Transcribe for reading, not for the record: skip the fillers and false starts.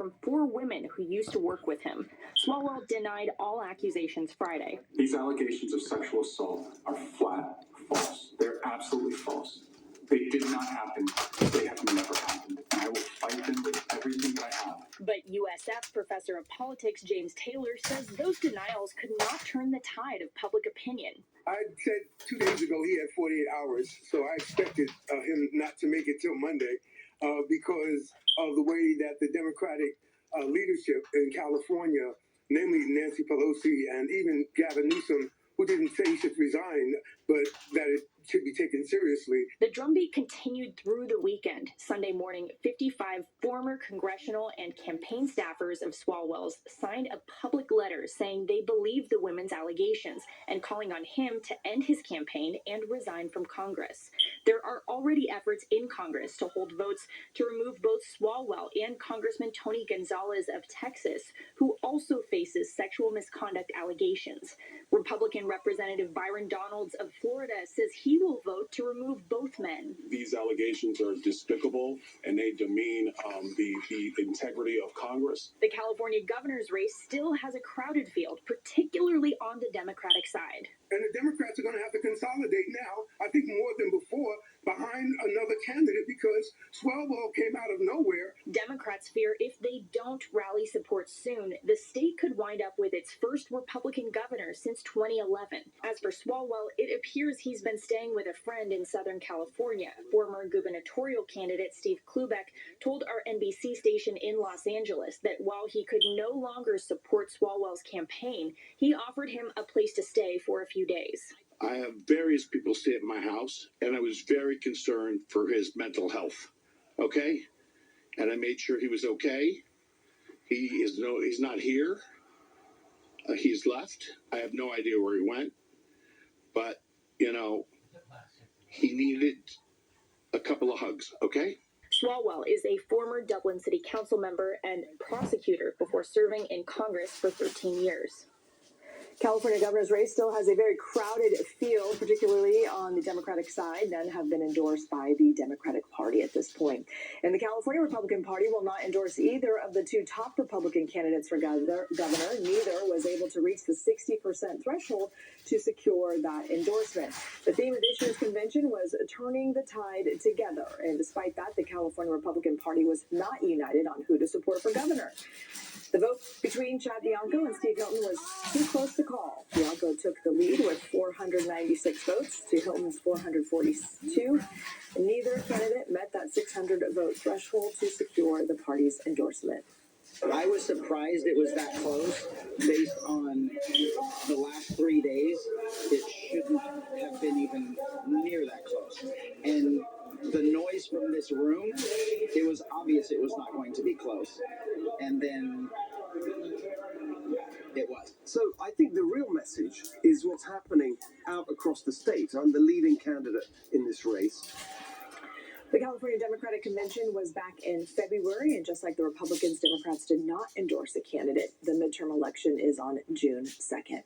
from 4 women who used to work with him. Swalwell denied all accusations Friday. These allegations of sexual assault are flat false. They're absolutely false. They did not happen. They have never happened. And I will fight them with everything that I have. But USF professor of politics James Taylor says those denials could not turn the tide of public opinion. I said 2 days ago he had 48 hours, so I expected him not to make it till Monday because of the way that the Democratic leadership in California, namely Nancy Pelosi and even Gavin Newsom, who didn't say he should resign, but that it should be taken seriously. The drumbeat continued through the weekend. Sunday morning, 55 former congressional and campaign staffers of Swalwell's signed a public letter saying they believe the women's allegations and calling on him to end his campaign and resign from Congress. There are already efforts in Congress to hold votes to remove both Swalwell and Congressman Tony Gonzalez of Texas, who also faces sexual misconduct allegations. Republican Representative Byron Donalds of Florida says he will vote to remove both men. These allegations are despicable and they demean the integrity of Congress. The California governor's race still has a crowded field, particularly on the Democratic side. And the Democrats are going to have to consolidate now, I think more than before, behind another candidate because Swalwell came out of nowhere. Democrats fear if they don't rally support soon, the state could wind up with its first Republican governor since 2011. As for Swalwell, it appears he's been staying with a friend in Southern California. Former gubernatorial candidate Steve Klubeck told our NBC station in Los Angeles that while he could no longer support Swalwell's campaign, he offered him a place to stay for a few days. I have various people stay at my house, and I was very concerned for his mental health. Okay? And I made sure he was okay. He's not here. He's left. I have no idea where he went. But, he needed a couple of hugs, okay? Swalwell is a former Dublin City Council member and prosecutor before serving in Congress for 13 years. California governor's race still has a very crowded field, particularly on the Democratic side. None have been endorsed by the Democratic Party at this point. And the California Republican Party will not endorse either of the 2 top Republican candidates for governor. Neither was able to reach the 60% threshold to secure that endorsement. The theme of this year's convention was turning the tide together. And despite that, the California Republican Party was not united on who to support for governor. The vote between Chad Bianco and Steve Hilton was too close to call. Bianco took the lead with 496 votes to Hilton's 442. Neither candidate met that 600-vote threshold to secure the party's endorsement. I was surprised it was that close based on the last 3 days. It shouldn't have been even near that close. And the noise from this room, it was obvious it was not going to be close. And then it was. So I think the real message is what's happening out across the state. I'm the leading candidate in this race. The California Democratic Convention was back in February, and just like the Republicans, Democrats did not endorse a candidate. The midterm election is on June 2nd.